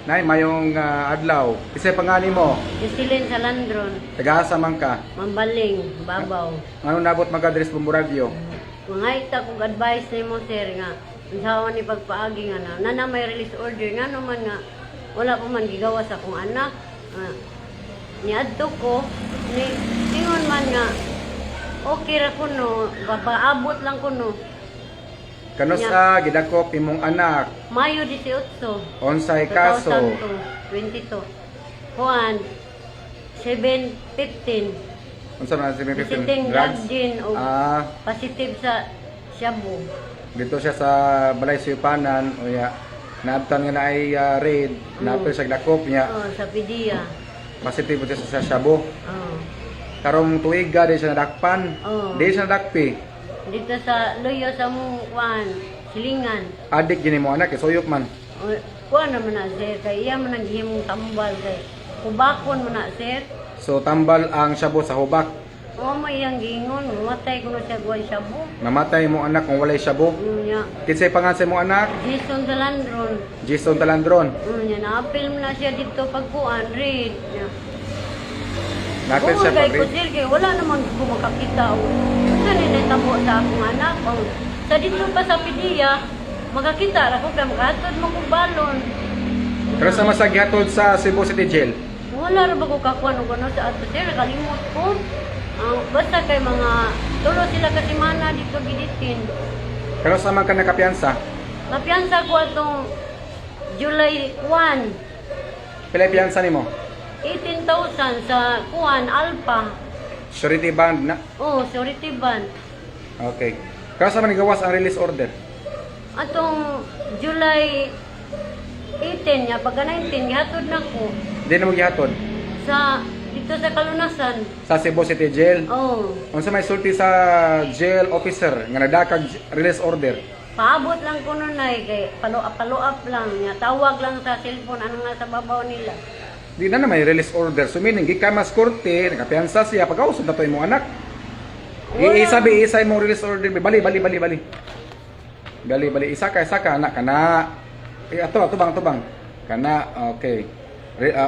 Nay, mayong adlaw. Isa pangani mo, Isilin sa Landron, taga-asa man ka. Mambaling, Babaw. Ano nabot mag-address Bumburagyo? Mga ita kong advice ni mo sir nga, unsaon ni pagpaagi nga na may release order nga naman nga wala pa man gigawa sa akong anak. Niadto ko ni tingon man nga okay ra kuno, papaabot lang kuno. Kano sa gidakop imong anak? Mayo 18, Onsay kaso? 2022. Juan 715. Unsa man si Visiting drugs? din o Ah, positive sa shabu. dito siya sa Balay Suyupanan o ya. Naabtan nga na ay raid, naabtan siya gidakop niya. Oh, sa Pidia. Positive siya sa Shabu. Oh. Karong tuiga di siya nadakpan. Oo. Di siya nadakpi. Dito sa Loyo sa Juan, Silingan. Adik gini mo anak, suyop man. O, kuha naman na sir, kaya iya man naghimong tambal kay kubakon mo na sir. So tambal ang Shabu sa hubak. O may iyang gingon, matay ko na siya guwan shabu. Namatay mo anak kung walay Shabu. Niya, Kinsay pangalan mo anak? Jason Dalandron. Jason Talandron. Niya, na-apil mo na siya dito pagkuhan, read. Niya. Napil siya kay pag ko sir, kay wala naman ko makakita. Ito nitabo sa akong anak. O, sa dito pa sa Pidia, makakita ako kaya makatod mo kong balon. Pero sa masaghatod sa Cebu City Jail. Wala rin ba ko kakuha nung gano'n sa ato sir, nakalimot ko. Basta kay mga tulo sila kasi mana dito giditin. Pero sa man ka nakapiyansa, Napiyansa ko atong July 1, pila piyansa nimo? 18,000 sa Kuan, Alpha. Surety bond na. Oh, surety bond. Okay. Pero sa man gawas ang release order? Atong July 18 niya, pagka 19, gihatod na ko Di na mo gihatod sa dito sa Kalunasan. sa Cebu City Jail. Oh, Unsa may sulti sa jail officer nga nadakag release order? paabot lang ko nun ay kay palo-up lang niya. Tawag lang sa cellphone, ano nga sa babaw nila. Di na may release order. So meaning gikan mas korte, nakapiyansa siya pagkausap na to imong anak. Wala. Isabi isa imong release order. Bali. Bali isa ka anak kana. Tubang. Kana okay.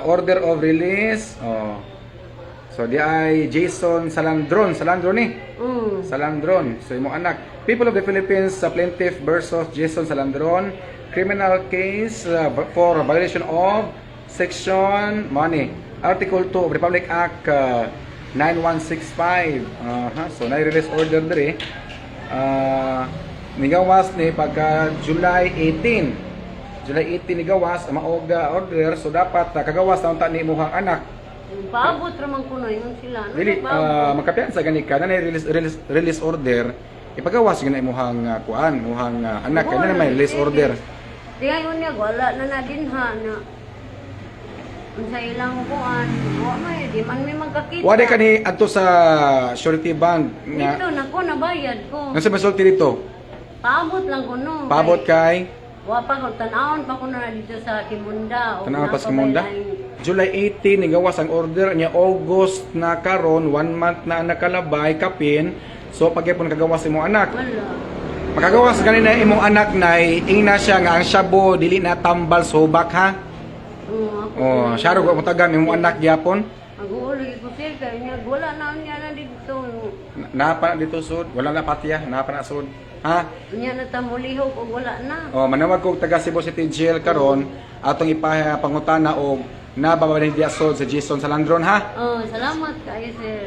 Order of release. Oh. So di ay Jason Salandron ni. Salandron. So imong anak. People of the Philippines sa plaintiff versus Jason Salandron. Criminal case for violation of Section Money. Article 2 of Republic Act 9165. So na-release order diri. Nigawas ni pagka July 18. July 18 nigawas ang maog order, so dapat kagawas na unta ni imuhang anak. Paabot raman ko na yun sila. Ano Dili magkapiyansa gani ka na release order. Ipagawas gyud na imuhang kuan, imuhang anak kay na may release order. Di ngayon niya, wala na din ha na sa ilang kuan. Di man may magkakita. Wala ka ni adto sa surety bond nga. Dito na ko, nabayad ko. Nasa may sulti dito? Paabot lang ko no. Paabot kay Wa pa ko, tanawon pa ko na dito sa Kimunda. Tanaw pa sa Kimunda. July 18 nigawas ang order niya, August na karon 1 month na nakalabay kapin. So pagyapon kagawas imong anak. Wala. Makagawas ganina imong anak nay ingna siya nga ang Shabu dili na tambal subak ha. Oh, syaro ko mutagan imong anak gyapon. Mag-uuli ko sir kay niya, wala na niya na dito. Napa na dito sud, wala na patiya, napa na sud. Ha? Niya na tamulihok o wala na. Oh, manawag ko taga Cebu City Jail karon atong ipapangutana og nababalhin diya sud sa Jason Salandron ha. Oh, salamat kayo sir.